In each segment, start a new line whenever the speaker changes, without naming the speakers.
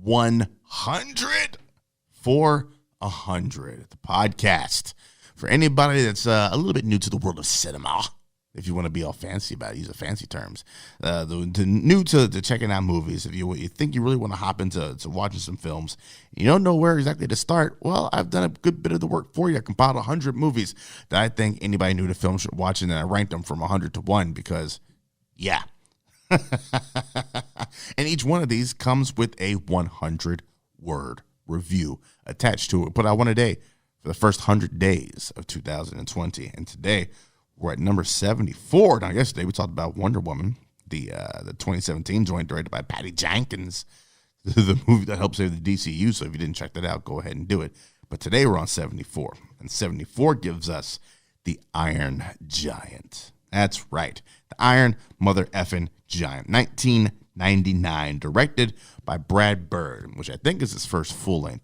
100 for 100, the podcast for anybody that's a little bit new to the world of cinema. If you want to be all fancy about it, use the fancy terms. New to checking out movies. If you think you really want to hop into watching some films, you don't know where exactly to start. Well, I've done a good bit of the work for you. I compiled 100 movies that I think anybody new to film should watch, and then I ranked them from 100 to 1 because, yeah. And each one of these comes with a 100-word review attached to it. Put out one a day for the first 100 days of 2020. And today, we're at number 74. Now, yesterday we talked about Wonder Woman, the 2017 joint directed by Patty Jenkins, the movie that helped save the DCU. So if you didn't check that out, go ahead and do it. But today we're on 74. And 74 gives us The Iron Giant. That's right. The Iron Mother Effin' Giant. 1999, directed by Brad Bird, which I think is his first full-length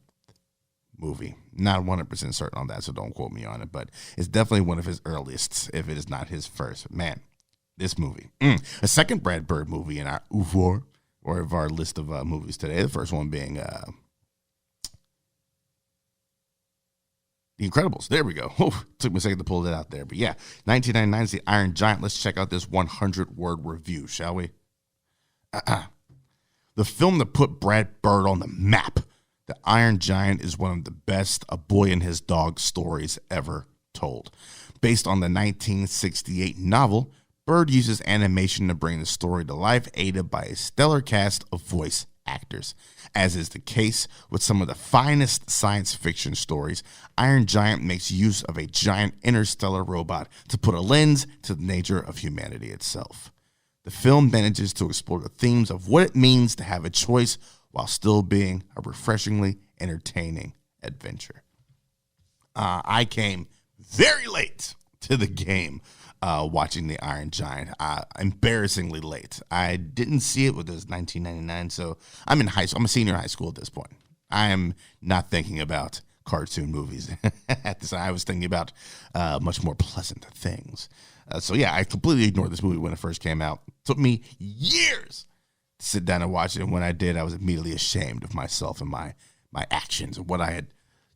movie. Not 100% certain on that, so don't quote me on it, but it's definitely one of his earliest, if it is not his first. Man, this movie. A second Brad Bird movie in our UFOR, or of our list of movies today. The first one being The Incredibles. There we go. Oh, took me a second to pull that out there. But yeah, 1999 is The Iron Giant. Let's check out this 100-word review, shall we? The film that put Brad Bird on the map. The Iron Giant is one of the best A Boy and His Dog stories ever told. Based on the 1968 novel, Bird uses animation to bring the story to life, aided by a stellar cast of voice actors. As is the case with some of the finest science fiction stories, Iron Giant makes use of a giant interstellar robot to put a lens to the nature of humanity itself. The film manages to explore the themes of what it means to have a choice while still being a refreshingly entertaining adventure. I came very late to the game watching The Iron Giant. Embarrassingly late. I didn't see it with this 1999, so I'm in high school. I'm a senior in high school at this point. I am not thinking about cartoon movies at this time. I was thinking about much more pleasant things. So yeah, I completely ignored this movie when it first came out. It took me years to sit down and watch it, and when I did, I was immediately ashamed of myself and my actions and what I had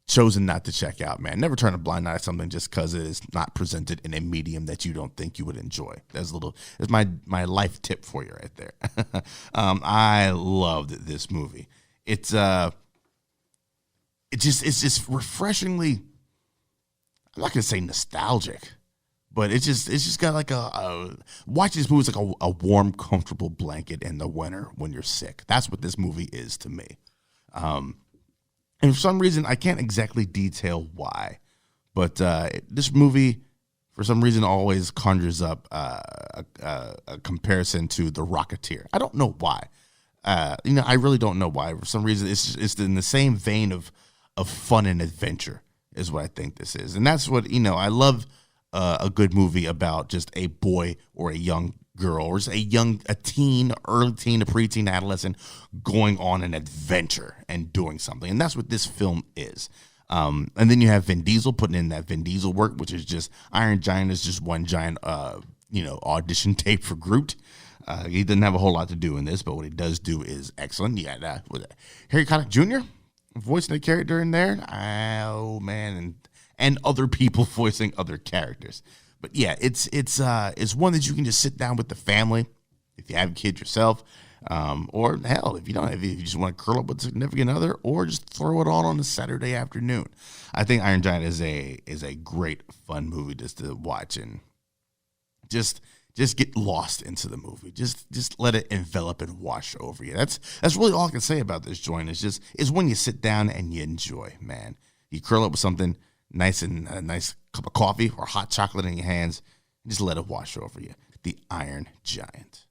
chosen not to check out, man. Never turn a blind eye to something just because it is not presented in a medium that you don't think you would enjoy. That's my life tip for you right there. I loved this movie. It's just refreshingly, I'm not gonna say nostalgic, but it's just got like watching this movie is like a warm, comfortable blanket in the winter when you're sick. That's what this movie is to me. And for some reason, I can't exactly detail why, but this movie, for some reason, always conjures up a comparison to The Rocketeer. I don't know why. I really don't know why. For some reason, it's in the same vein of fun and adventure is what I think this is. And that's what, I love a good movie about just a boy or a young girl or just a teen, early teen, a preteen, adolescent going on an adventure and doing something. And that's what this film is. And then you have Vin Diesel putting in that Vin Diesel work, which is just Iron Giant is just one giant, audition tape for Groot. He doesn't have a whole lot to do in this, but what he does do is excellent. You got Harry Connick Jr. voicing a character in there. Oh, man. And other people voicing other characters. But yeah, it's one that you can just sit down with the family if you have kids yourself, or hell, if you just want to curl up with a significant other, or just throw it on a Saturday afternoon. I think Iron Giant is a great fun movie just to watch and just get lost into the movie. Just let it envelop and wash over you. That's really all I can say about this joint. It's when you sit down and you enjoy, man. You curl up with something nice and a nice cup of coffee or hot chocolate in your hands, and just let it wash over you. The Iron Giant.